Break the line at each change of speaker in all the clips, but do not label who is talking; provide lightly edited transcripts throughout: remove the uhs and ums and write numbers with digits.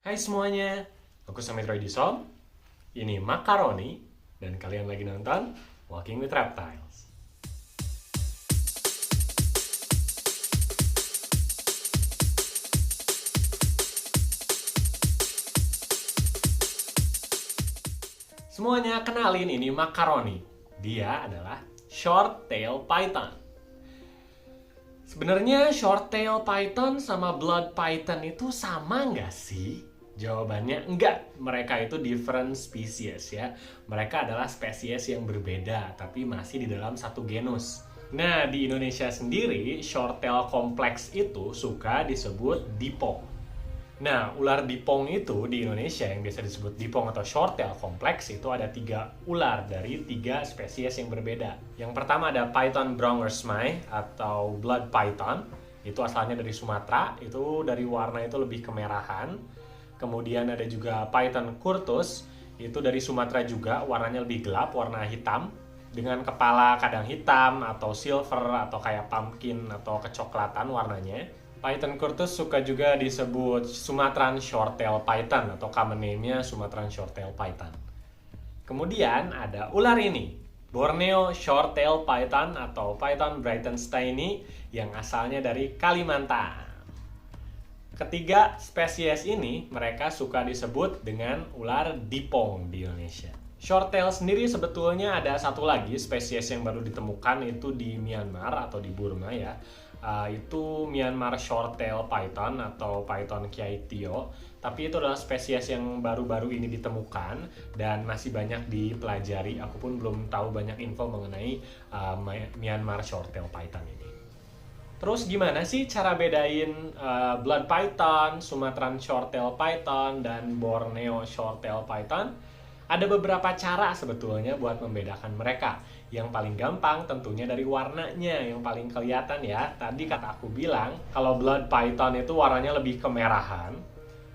Hai semuanya, aku Samit Roy Disom, ini Makaroni, dan kalian lagi nonton Walking with Reptiles. Semuanya kenalin ini Makaroni. Dia adalah short tail python. Sebenarnya short tail python sama blood python itu sama nggak sih? Jawabannya enggak. Mereka itu different species ya. Mereka adalah spesies yang berbeda, tapi masih di dalam satu genus. Nah, di Indonesia sendiri, short tail kompleks itu suka disebut dipong. Nah, ular dipong itu di Indonesia yang biasa disebut dipong atau short tail kompleks itu ada 3 ular dari 3 spesies yang berbeda. Yang pertama ada Python brongersmai atau blood python. Itu asalnya dari Sumatera, itu dari warna itu lebih kemerahan. Kemudian ada juga Python curtus, itu dari Sumatera juga, warnanya lebih gelap, warna hitam. Dengan kepala kadang hitam atau silver atau kayak pumpkin atau kecoklatan warnanya. Python curtus suka juga disebut Sumatran shorttail python atau common name-nya Sumatran shorttail python. Kemudian ada ular ini, Borneo shorttail python atau Python breitensteini yang asalnya dari Kalimantan. Ketiga spesies ini mereka suka disebut dengan ular dipong di Indonesia. Shorttail sendiri sebetulnya ada satu lagi spesies yang baru ditemukan itu di Myanmar atau di Burma ya. Itu Myanmar shorttail python atau Python kiaitio. Tapi itu adalah spesies yang baru-baru ini ditemukan dan masih banyak dipelajari. Aku pun belum tahu banyak info mengenai Myanmar shorttail python ini. Terus gimana sih cara bedain blood python, Sumatran shorttail python, dan Borneo shorttail python? Ada beberapa cara sebetulnya buat membedakan mereka. Yang paling gampang tentunya dari warnanya yang paling kelihatan ya. Tadi kata aku bilang kalau blood python itu warnanya lebih kemerahan.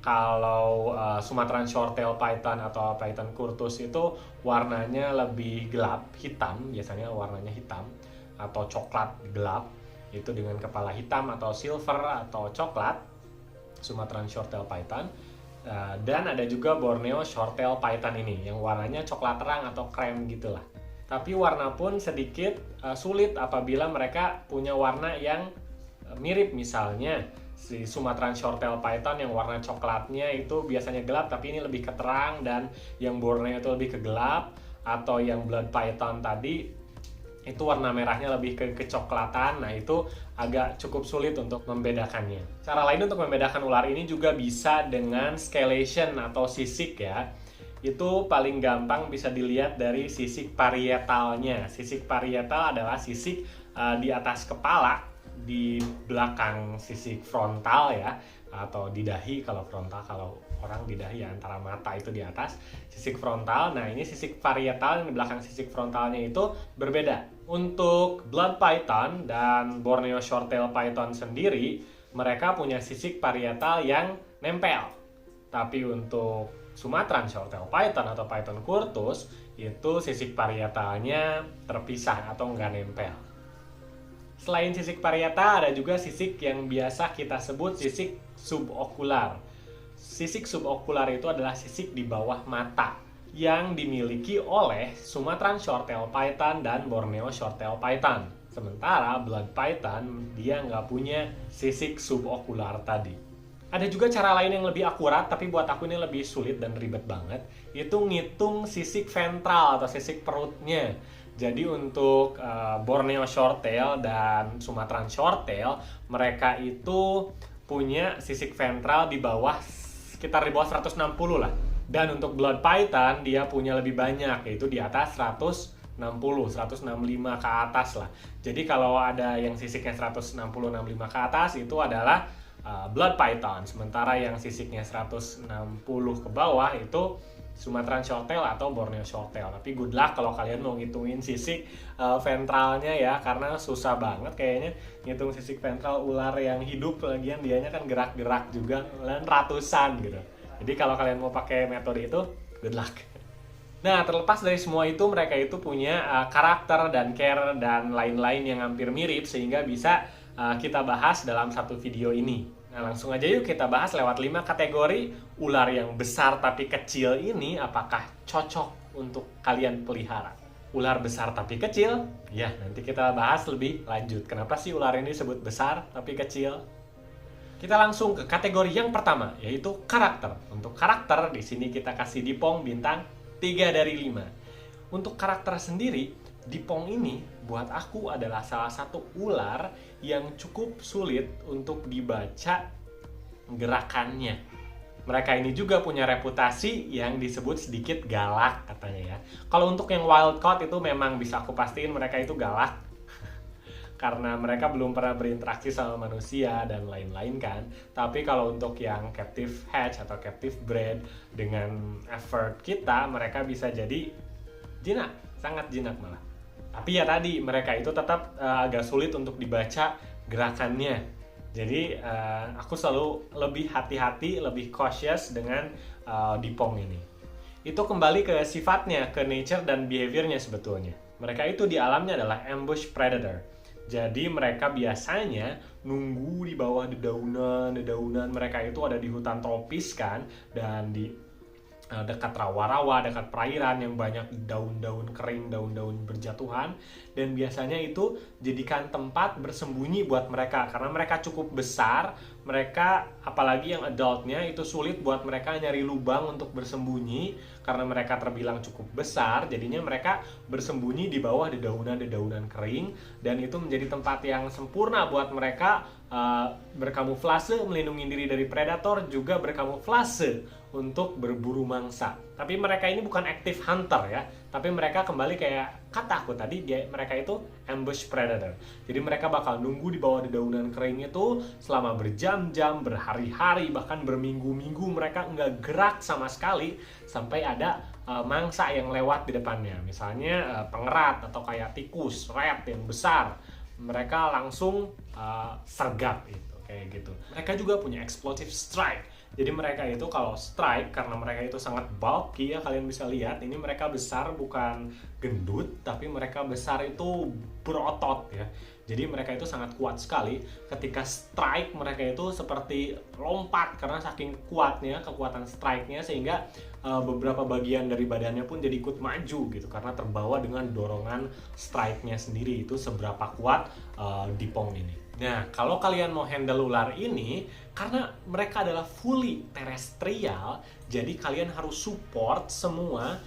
Kalau Sumatran shorttail python atau Python curtus itu warnanya lebih gelap, hitam, biasanya warnanya hitam atau coklat gelap. Itu dengan kepala hitam atau silver atau coklat, Sumatran shorttail python. Dan ada juga Borneo shorttail python ini yang warnanya coklat terang atau krem gitulah. Tapi warna pun sedikit sulit apabila mereka punya warna yang mirip. Misalnya si Sumatran shorttail python yang warna coklatnya itu biasanya gelap tapi ini lebih ke terang, dan yang Borneo itu lebih ke gelap, atau yang blood python tadi itu warna merahnya lebih ke kecoklatan. Nah, itu agak cukup sulit untuk membedakannya. Cara lain untuk membedakan ular ini juga bisa dengan scalation atau sisik ya. Itu paling gampang bisa dilihat dari sisik parietalnya. Sisik parietal adalah sisik di atas kepala, di belakang sisik frontal ya, atau di dahi kalau frontal, kalau orang di dahi ya, antara mata itu di atas sisik frontal. Nah, ini sisik parietal yang di belakang sisik frontalnya itu berbeda. Untuk blood python dan Borneo shorttail python sendiri, mereka punya sisik parietal yang nempel. Tapi untuk Sumatran shorttail python atau Python curtus itu sisik parietalnya terpisah atau nggak nempel. Selain sisik parietal, ada juga sisik yang biasa kita sebut sisik subokular. Sisik subokular itu adalah sisik di bawah mata yang dimiliki oleh Sumatran shorttail python dan Borneo shorttail python. Sementara blood python dia nggak punya sisik subokular tadi. Ada juga cara lain yang lebih akurat, tapi buat aku ini lebih sulit dan ribet banget. Itu ngitung sisik ventral atau sisik perutnya. Jadi untuk Borneo shorttail dan Sumatran shorttail, mereka itu punya sisik ventral di bawah, sekitar di bawah 160 lah. Dan untuk blood python dia punya lebih banyak, yaitu di atas 165 ke atas lah. Jadi kalau ada yang sisiknya 165 ke atas itu adalah blood python, sementara yang sisiknya 160 ke bawah itu Sumatran shorttail atau Borneo shorttail. Tapi good luck kalau kalian mau ngitungin sisik ventralnya ya, karena susah banget kayaknya ngitung sisik ventral ular yang hidup, lagian dianya kan gerak-gerak juga, dan ratusan gitu. Jadi kalau kalian mau pakai metode itu, good luck. Nah, terlepas dari semua itu, mereka itu punya karakter dan care dan lain-lain yang hampir mirip, sehingga bisa kita bahas dalam satu video ini. Nah, langsung aja yuk kita bahas lewat 5 kategori ular yang besar tapi kecil ini apakah cocok untuk kalian pelihara. Ular besar tapi kecil, ya nanti kita bahas lebih lanjut. Kenapa sih ular ini disebut besar tapi kecil? Kita langsung ke kategori yang pertama, yaitu karakter. Untuk karakter, di sini kita kasih Dipong bintang 3 dari 5. Untuk karakter sendiri, Dipong ini buat aku adalah salah satu ular yang cukup sulit untuk dibaca gerakannya. Mereka ini juga punya reputasi yang disebut sedikit galak katanya ya. Kalau untuk yang wild caught itu memang bisa aku pastiin mereka itu galak. Karena mereka belum pernah berinteraksi sama manusia dan lain-lain kan. Tapi kalau untuk yang captive hatch atau captive bred dengan effort kita, mereka bisa jadi jinak, sangat jinak malah. Tapi ya tadi, mereka itu tetap agak sulit untuk dibaca gerakannya. Jadi aku selalu lebih hati-hati, lebih cautious dengan Dipong ini. Itu kembali ke sifatnya, ke nature dan behaviornya sebetulnya. Mereka itu di alamnya adalah ambush predator. Jadi mereka biasanya nunggu di bawah dedaunan. Mereka itu ada di hutan tropis kan, dan di dekat rawa-rawa, dekat perairan yang banyak daun-daun kering, daun-daun berjatuhan. Dan biasanya itu jadikan tempat bersembunyi buat mereka. Karena mereka cukup besar, mereka apalagi yang adultnya itu sulit buat mereka nyari lubang untuk bersembunyi. Karena mereka terbilang cukup besar, jadinya mereka bersembunyi di bawah dedaunan-dedaunan kering. Dan itu menjadi tempat yang sempurna buat mereka berkamuflase, melindungi diri dari predator, juga berkamuflase untuk berburu mangsa. Tapi mereka ini bukan active hunter ya, tapi mereka kembali kayak kataku tadi, mereka itu ambush predator. Jadi mereka bakal nunggu di bawah dedaunan kering itu selama berjam-jam, berhari-hari, bahkan berminggu-minggu mereka nggak gerak sama sekali sampai ada mangsa yang lewat di depannya. Misalnya pengerat atau kayak tikus, rat yang besar. Mereka langsung sergap itu kayak gitu. Mereka juga punya explosive strike. Jadi mereka itu kalau strike, karena mereka itu sangat bulky ya, kalian bisa lihat ini mereka besar bukan gendut, tapi mereka besar itu berotot ya. Jadi mereka itu sangat kuat sekali. Ketika strike mereka itu seperti lompat karena saking kuatnya kekuatan strike-nya, sehingga beberapa bagian dari badannya pun jadi ikut maju gitu karena terbawa dengan dorongan strike-nya sendiri. Itu seberapa kuat Dipong ini. Nah, kalau kalian mau handle ular ini, karena mereka adalah fully terestrial, jadi kalian harus support semua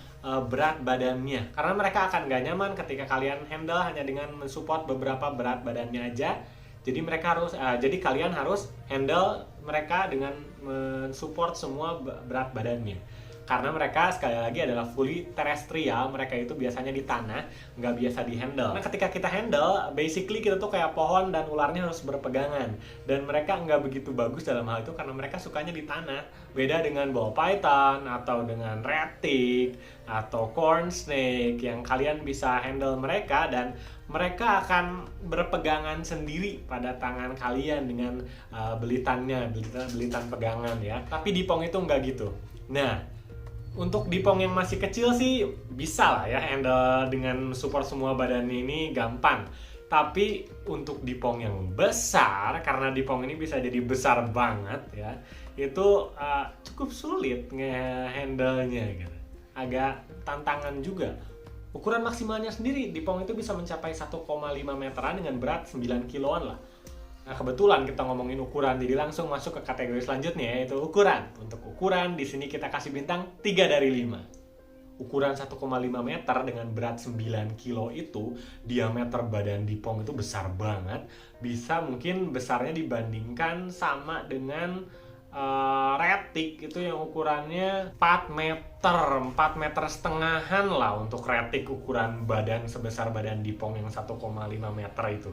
berat badannya. Karena mereka akan gak nyaman ketika kalian handle hanya dengan mensupport beberapa berat badannya aja. Jadi jadi kalian harus handle mereka dengan mensupport semua berat badannya. Karena mereka sekali lagi adalah fully terestrial, mereka itu biasanya di tanah, nggak biasa di handle. Nah, ketika kita handle, basically kita tuh kayak pohon dan ularnya harus berpegangan. Dan mereka nggak begitu bagus dalam hal itu karena mereka sukanya di tanah. Beda dengan ball python, atau dengan rattick, atau corn snake, yang kalian bisa handle mereka dan mereka akan berpegangan sendiri pada tangan kalian dengan belitannya, belitan pegangan ya. Tapi Dipong itu nggak gitu. Nah, untuk Dipong yang masih kecil sih bisa lah ya handle dengan support semua badannya ini gampang. Tapi untuk Dipong yang besar, karena Dipong ini bisa jadi besar banget ya, itu cukup sulit nge-handle-nya gitu. Agak tantangan juga. Ukuran maksimalnya sendiri Dipong itu bisa mencapai 1,5 meteran dengan berat 9 kiloan lah. Nah, kebetulan kita ngomongin ukuran, jadi langsung masuk ke kategori selanjutnya, yaitu ukuran. Untuk ukuran, di sini kita kasih bintang 3 dari 5. Ukuran 1,5 meter dengan berat 9 kilo itu, diameter badan Dipong itu besar banget. Bisa mungkin besarnya dibandingkan sama dengan rattick itu yang ukurannya 4 meter setengahan lah untuk rattick ukuran badan sebesar badan Dipong yang 1,5 meter itu.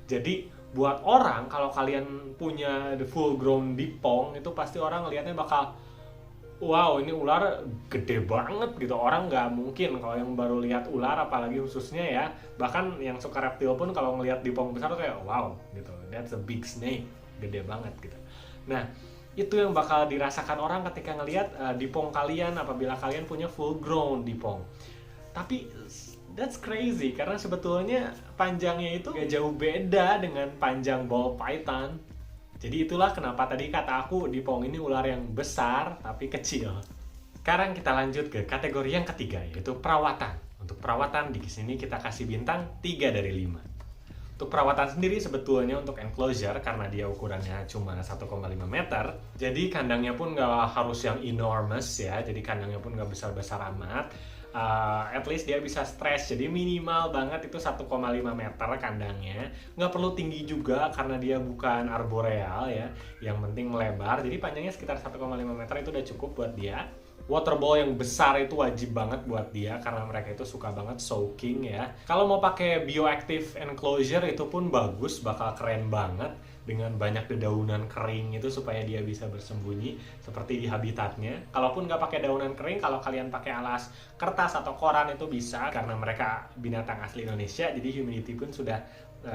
Jadi buat orang, kalau kalian punya the full grown Dipong, itu pasti orang ngelihatnya bakal, wow ini ular gede banget gitu. Orang nggak mungkin kalau yang baru lihat ular, apalagi khususnya ya, bahkan yang suka reptil pun kalau ngelihat Dipong besar tuh kayak wow gitu, that's a big snake, gede banget gitu. Nah, itu yang bakal dirasakan orang ketika ngelihat Dipong kalian apabila kalian punya full grown Dipong. Tapi that's crazy, karena sebetulnya panjangnya itu gak jauh beda dengan panjang ball python. Jadi itulah kenapa tadi kata aku Dipong ini ular yang besar tapi kecil. Sekarang kita lanjut ke kategori yang ketiga, yaitu perawatan. Untuk perawatan di sini kita kasih bintang 3 dari 5. Untuk perawatan sendiri sebetulnya untuk enclosure, karena dia ukurannya cuma 1,5 meter, jadi kandangnya pun nggak harus yang enormous ya, jadi kandangnya pun nggak besar-besar amat. At least dia bisa stretch, jadi minimal banget itu 1,5 meter kandangnya. Nggak perlu tinggi juga karena dia bukan arboreal ya, yang penting melebar. Jadi panjangnya sekitar 1,5 meter itu udah cukup buat dia. Water ball yang besar itu wajib banget buat dia karena mereka itu suka banget soaking ya. Kalau mau pakai bioactive enclosure itu pun bagus, bakal keren banget dengan banyak dedaunan kering itu supaya dia bisa bersembunyi seperti di habitatnya. Kalaupun nggak pakai daunan kering, kalau kalian pakai alas kertas atau koran itu bisa karena mereka binatang asli Indonesia, jadi humidity pun sudah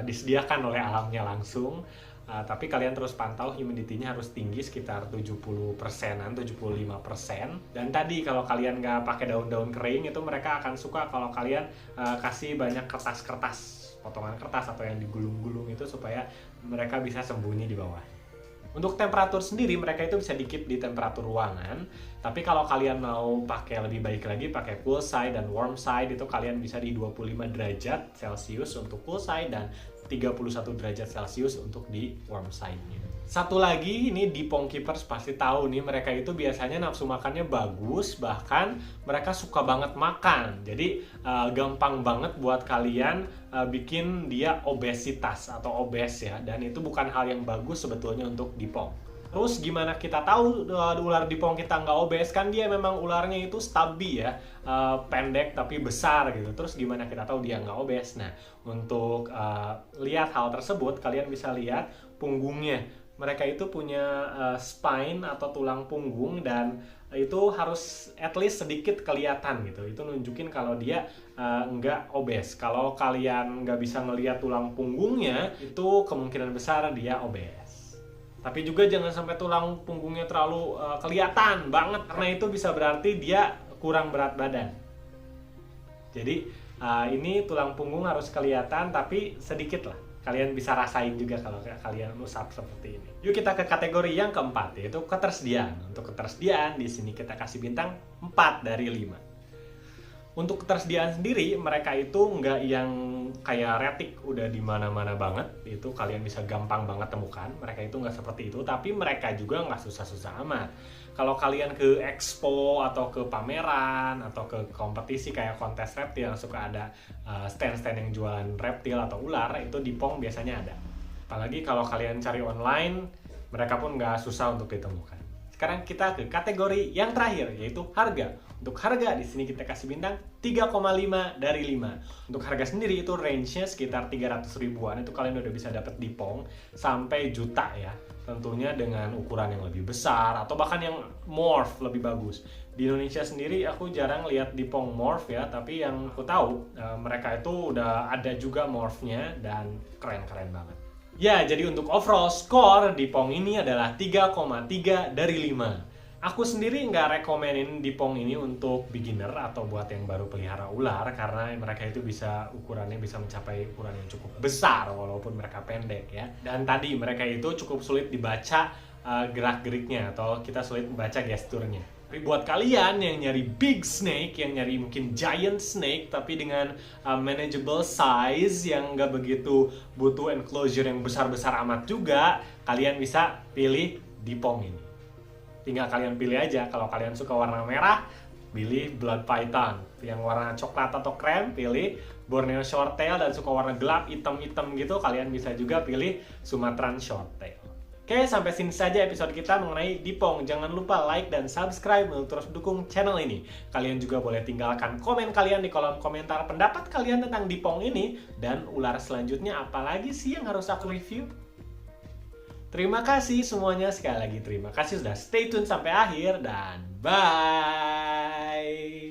disediakan oleh alamnya langsung. Tapi kalian terus pantau humidity-nya harus tinggi sekitar 70%-an, 75%. Dan tadi kalau kalian nggak pakai daun-daun kering itu mereka akan suka kalau kalian kasih banyak kertas-kertas, potongan kertas atau yang digulung-gulung itu supaya mereka bisa sembunyi di bawah. Untuk temperatur sendiri mereka itu bisa di-keep di temperatur ruangan. Tapi kalau kalian mau pakai lebih baik lagi, pakai cool side dan warm side, itu kalian bisa di 25 derajat Celcius untuk cool side dan 31 derajat Celcius untuk di warm side-nya. Satu lagi, ini Dipong Keepers pasti tahu nih, mereka itu biasanya nafsu makannya bagus, bahkan mereka suka banget makan. Jadi gampang banget buat kalian bikin dia obesitas atau obes ya, dan itu bukan hal yang bagus sebetulnya untuk Dipong. Terus gimana kita tahu ular Dipong kita nggak obes? Kan dia memang ularnya itu stubby ya, pendek tapi besar gitu. Terus gimana kita tahu dia nggak obes? Nah, untuk lihat hal tersebut, kalian bisa lihat punggungnya. Mereka itu punya spine atau tulang punggung dan itu harus at least sedikit kelihatan gitu. Itu nunjukin kalau dia nggak obes. Kalau kalian nggak bisa ngelihat tulang punggungnya, itu kemungkinan besar dia obes. Tapi juga jangan sampai tulang punggungnya terlalu kelihatan banget, karena itu bisa berarti dia kurang berat badan. Jadi ini tulang punggung harus kelihatan tapi sedikit lah. Kalian bisa rasain juga kalau kalian usap seperti ini. Yuk kita ke kategori yang keempat, yaitu ketersediaan. Untuk ketersediaan di sini kita kasih bintang 4 dari 5. Untuk ketersediaan sendiri, mereka itu nggak yang kayak retik udah di mana-mana banget. Itu kalian bisa gampang banget temukan. Mereka itu nggak seperti itu, tapi mereka juga nggak susah-susah amat. Kalau kalian ke expo atau ke pameran atau ke kompetisi kayak kontes reptil yang suka ada stand-stand yang jualan reptil atau ular, itu Dipong biasanya ada. Apalagi kalau kalian cari online, mereka pun nggak susah untuk ditemukan. Sekarang kita ke kategori yang terakhir, yaitu harga. Untuk harga di sini kita kasih bintang 3,5 dari 5. Untuk harga sendiri itu range-nya sekitar 300 ribuan. Itu kalian udah bisa dapat Dipong sampai juta ya. Tentunya dengan ukuran yang lebih besar atau bahkan yang morph lebih bagus. Di Indonesia sendiri aku jarang lihat Dipong morph ya, tapi yang aku tahu mereka itu udah ada juga morphnya dan keren-keren banget. Ya, jadi untuk overall score Dipong ini adalah 3,3 dari 5. Aku sendiri nggak rekomenin Dipong ini untuk beginner atau buat yang baru pelihara ular, karena mereka itu ukurannya bisa mencapai ukuran yang cukup besar walaupun mereka pendek ya. Dan tadi mereka itu cukup sulit dibaca gerak-geriknya atau kita sulit membaca gesturnya. Tapi buat kalian yang nyari big snake, yang nyari mungkin giant snake tapi dengan manageable size yang nggak begitu butuh enclosure yang besar-besar amat juga, kalian bisa pilih Dipong ini. Tinggal kalian pilih aja. Kalau kalian suka warna merah, pilih Blood Python. Yang warna coklat atau krem, pilih Borneo Shorttail. Dan suka warna gelap, hitam-hitam gitu, kalian bisa juga pilih Sumatran Shorttail. Oke, sampai sini saja episode kita mengenai Dipong. Jangan lupa like dan subscribe untuk terus dukung channel ini. Kalian juga boleh tinggalkan komen kalian di kolom komentar pendapat kalian tentang Dipong ini. Dan ular selanjutnya apalagi sih yang harus aku review? Terima kasih semuanya, sekali lagi terima kasih sudah stay tune sampai akhir dan bye!